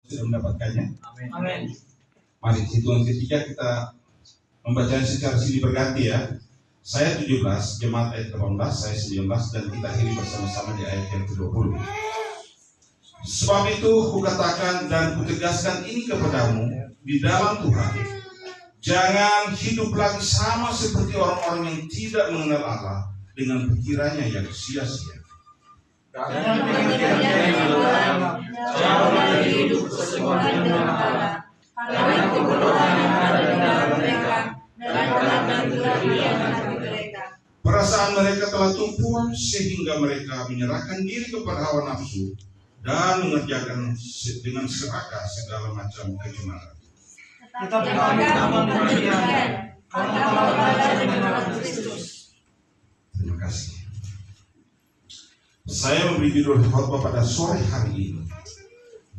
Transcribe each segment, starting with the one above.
Sudah mendapatkannya? Amin. Mari hitungan ketiga kita membaca secara silih berganti ya. Saya 17, jemaat ayat 18, saya 19, dan kita akhiri bersama-sama di ayat yang ke-20. Sebab itu kukatakan dan kutegaskan ini kepadamu di dalam Tuhan, jangan hidup lagi sama seperti orang-orang yang tidak mengenal Allah dengan pikirannya yang sia-sia. Jangan hidup sesuai dengan Allah, karena kebodohan yang ada di dalam mereka dan karena kelebihan hati mereka. Perasaan mereka telah tumpul sehingga mereka menyerahkan diri kepada hawa nafsu dan mengerjakan dengan serakah segala macam kecemaran. Tetapi kami aman demikian, karena telah belajar mengenal Kristus. Terima kasih. Saya memberi judul khotbah pada sore hari ini,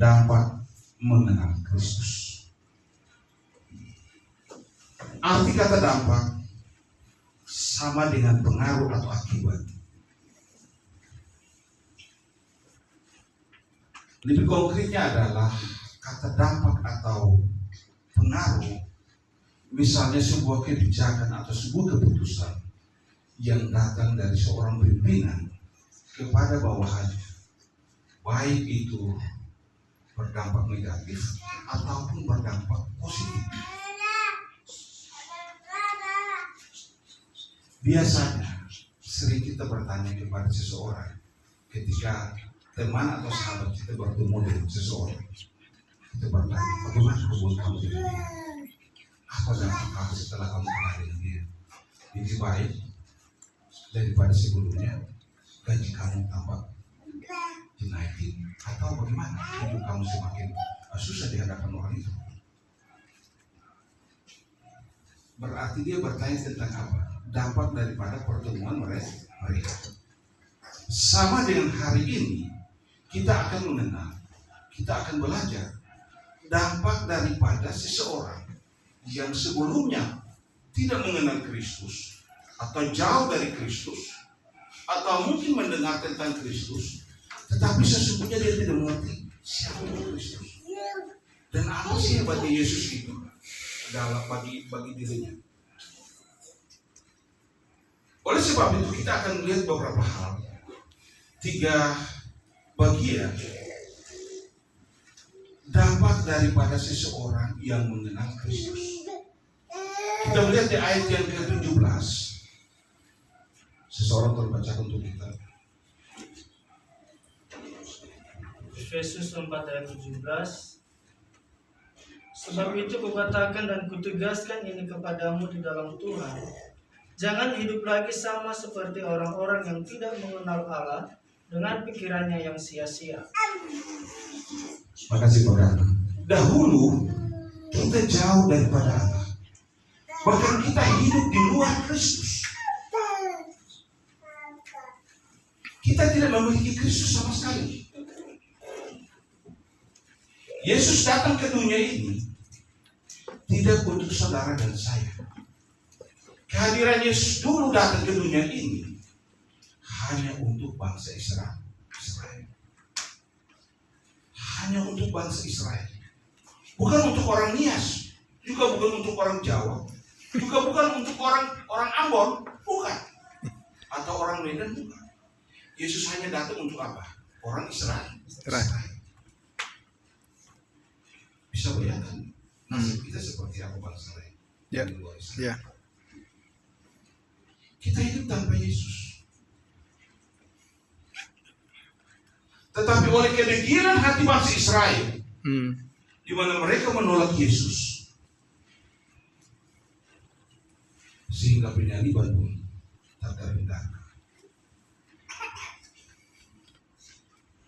dapat mengenal Kristus. Arti kata dampak sama dengan pengaruh atau akibat. Lebih konkretnya adalah kata dampak atau pengaruh, misalnya sebuah kebijakan atau sebuah keputusan yang datang dari seorang pimpinan kepada bawahannya, baik itu berdampak negatif ataupun berdampak positif. Biasanya sering kita bertanya kepada seseorang ketika teman atau sahabat kita bertemu dengan seseorang, kita bertanya, bagaimana hubungan kamu dengan dia? Apa dampak kamu setelah kamu kenal dengan dia? Ini baik daripada sebelumnya, gaji kamu tambah dinaikin, atau bagaimana hidup kamu semakin susah di hadapan orang itu? Berarti dia bertanya tentang apa? Dampak daripada pertemuan mereka. Sama dengan hari ini, kita akan mengenal, kita akan belajar dampak daripada seseorang yang sebelumnya tidak mengenal Kristus atau jauh dari Kristus, atau mungkin mendengar tentang Kristus, tetapi sesungguhnya dia tidak mengerti siapa itu Kristus dan apa sih bagi Yesus itu dalam bagi dirinya. Oleh sebab itu kita akan melihat beberapa hal, 3 bagian dampak daripada seseorang yang mengenal Kristus. Kita melihat di ayat yang ke-17. Seseorang terbaca untuk kita. Efesus 4 ayat 17. Sebab itu kukatakan dan kutegaskan ini kepadamu di dalam Tuhan, jangan hidup lagi sama seperti orang-orang yang tidak mengenal Allah dengan pikirannya yang sia-sia. Makasih Saudara. Dahulu kita jauh daripada Allah. Bahkan kita hidup di luar Kristus. Kita tidak memiliki Kristus sama sekali. Yesus datang ke dunia ini tidak untuk saudara dan saya. Kehadiran Yesus dulu datang ke dunia ini hanya untuk bangsa Israel. Hanya untuk bangsa Israel. Bukan untuk orang Nias, juga bukan untuk orang Jawa, juga bukan untuk orang Ambon, bukan. Atau orang Medan, bukan. Yesus hanya datang untuk apa? Orang Israel. Bisa bayangkan nasib kita seperti apa bangsa lain di luar Israel. Kita hidup tanpa Yesus. Tetapi oleh kedegilan hati bangsa Israel, di mana mereka menolak Yesus, sehingga penyaliban pun tak terhindarkan.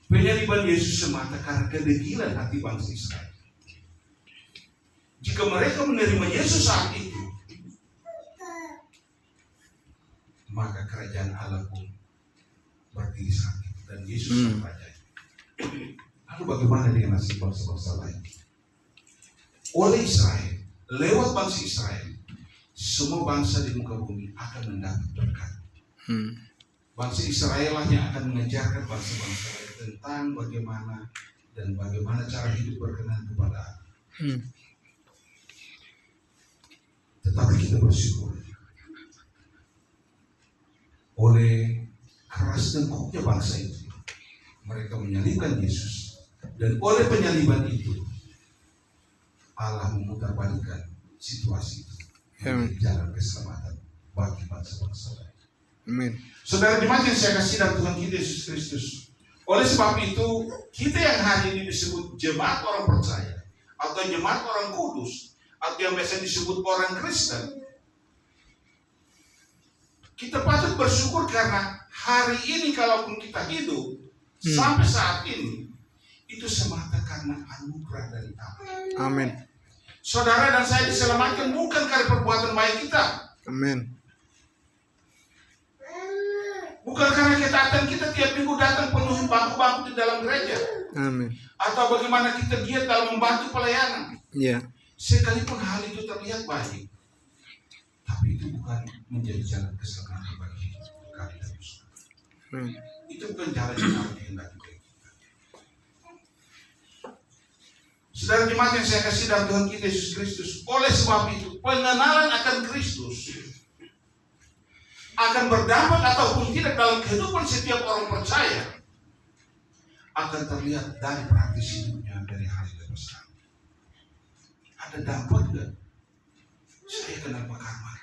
Penyaliban Yesus semata karena kedegilan hati bangsa Israel. Jika mereka menerima Yesus saat itu, maka kerajaan Allah pun berdiri saat itu dan Yesus sang raja. Lalu bagaimana dengan nasib bangsa-bangsa lain? Oleh Israel, lewat bangsa Israel, semua bangsa di muka bumi akan mendapat berkat. Bangsa Israel lah yang akan mengajarkan bangsa-bangsa lain tentang bagaimana cara hidup berkenan Tetapi kita bersyukur oleh keras dan kuatnya bangsa itu, mereka menyalibkan Yesus, dan oleh penyaliban itu Allah memutarbalikkan situasi itu menjadi jalan keselamatan bagi bangsa-bangsa lain. Amin. Saudara jemaat yang saya kasih dalam Tuhan kita Yesus Kristus, oleh sebab itu kita yang hari ini disebut jemaat orang percaya atau jemaat orang kudus atau yang biasa disebut orang Kristen, kita patut bersyukur karena hari ini kalaupun kita hidup sampai saat ini, itu semata karena anugerah dari Allah. Amin. Saudara dan saya diselamatkan bukan karena perbuatan baik kita, Amin. bukan karena ketaatan kita tiap minggu datang penuhi bangku-bangku di dalam gereja, Amin. atau bagaimana kita giat dalam membantu pelayanan. Ya. Sekalipun hal itu terlihat baik, tapi itu bukan menjadi jalan keselamatan bagi kami dan saudara. Itu bukan jalan yang Allah kehendaki bagi kita. Saudara jemaat yang saya kasih dalam Tuhan kita Yesus Kristus, oleh sebab itu pengenalan akan Kristus akan berdampak ataupun tidak dalam kehidupan setiap orang percaya akan terlihat dari praktis hidupnya dari hari ke hari. Ada dampak enggak? Saya kenal Pak Karmar.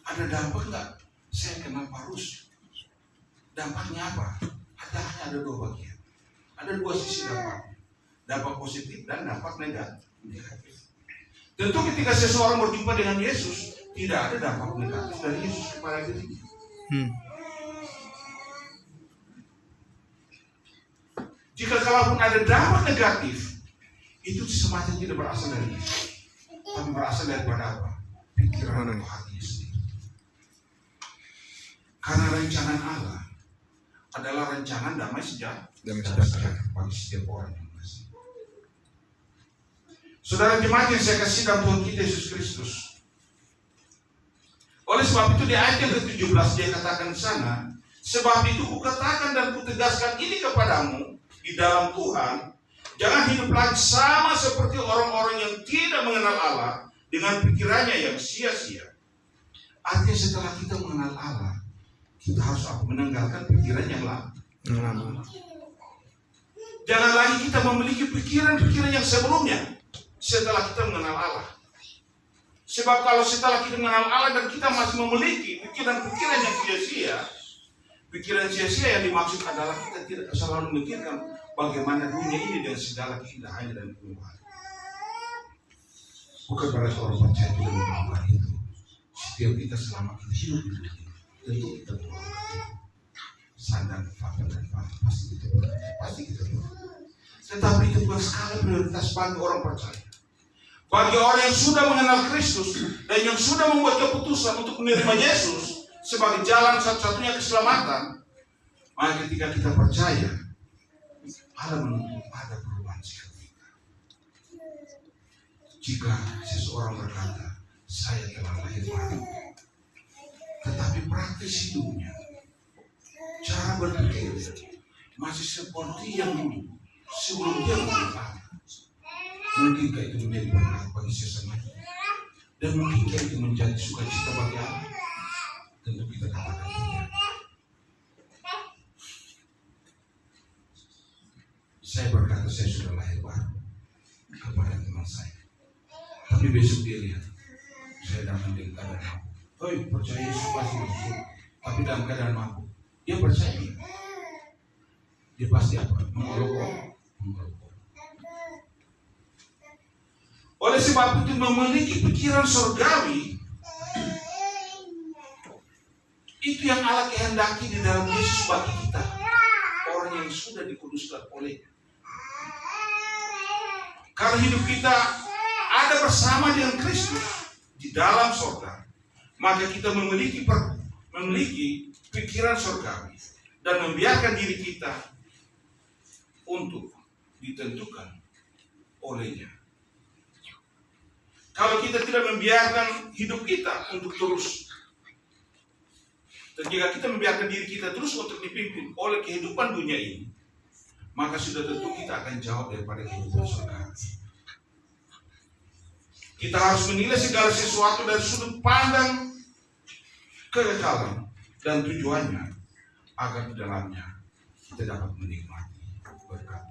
Ada dampak enggak? Saya kenal Pak Rus. Dampaknya apa? Hanya ada dua bagian. Ada dua sisi dampaknya. Dampak positif dan dampak negatif. Tentu ketika seseorang berjumpa dengan Yesus, tidak ada dampak negatif dari Yesus kepada dirinya. Jika kalaupun ada dampak negatif, itu semacam tidak berasal dari Yesus, tapi berasal daripada apa? Pikiran atau hatinya sendiri. Karena rancangan Allah adalah rancangan damai sejahtera bagi setiap orang yang kasih. Saudara jemaat yang saya kasih dalam Tuhan kita Yesus Kristus, oleh sebab itu di ayat yang ke-17 dia katakan di sana, sebab itu kukatakan dan kutegaskan ini kepadamu di dalam Tuhan, jangan hidup lagi sama seperti orang-orang yang tidak mengenal Allah dengan pikirannya yang sia-sia. Artinya setelah kita mengenal Allah, kita harus meninggalkan pikiran yang lama. Jangan lagi kita memiliki pikiran-pikiran yang sebelumnya setelah kita mengenal Allah. Sebab kalau setelah kita mengenal Allah dan kita masih memiliki pikiran-pikiran yang sia-sia, pikiran sia-sia yang dimaksud adalah kita tidak selalu memikirkan bagaimana dunia ini dengan segala keindahannya dan kemewahannya. Bukan berarti orang percaya tidak melakukan itu. Setiap kita selama kita hidup di dunia, tentu kita melakukan itu. Sadar, papa dan papa pasti kita melakukan. Tetapi itu bukan skala prioritas bagi orang percaya. Bagi orang yang sudah mengenal Kristus dan yang sudah membuat keputusan untuk menerima Yesus sebagai jalan satu-satunya keselamatan, maka ketika kita percaya, Allah menuntut ada perubahan sikap kita. Jika seseorang berkata, saya telah lahir baru, tetapi praktis hidupnya, cara berpikir masih seperti yang dulu sebelum dia mengenal Allah, mungkinkah itu menjadi berkat bagi sesama? Dan mungkinkah itu menjadi sukacita bagi Allah? Tentu kita katakan tidak. Saya berkata saya sudah lahir baru kepada teman saya, tapi besok dia lihat saya dalam keadaan mabuk. Oi, percaya Yesus pasti masuk, tapi dalam keadaan mabuk. Dia percaya, dia pasti apa? Mengolok-olok. Oleh sebab itu memiliki pikiran surgawi itu yang Allah kehendaki di dalam Yesus bagi kita, orang yang sudah dikuduskan oleh. Kalau hidup kita ada bersama dengan Kristus di dalam surga, maka kita memiliki pikiran surgawi dan membiarkan diri kita untuk ditentukan olehnya. Kalau kita tidak membiarkan hidup kita untuk terus, dan jika kita membiarkan diri kita terus untuk dipimpin oleh kehidupan dunia ini, maka sudah tentu kita akan jauh daripada kehidupan surga. Kita harus menilai segala sesuatu dari sudut pandang kekekalan dan tujuannya, agar di dalamnya kita dapat menikmati berkat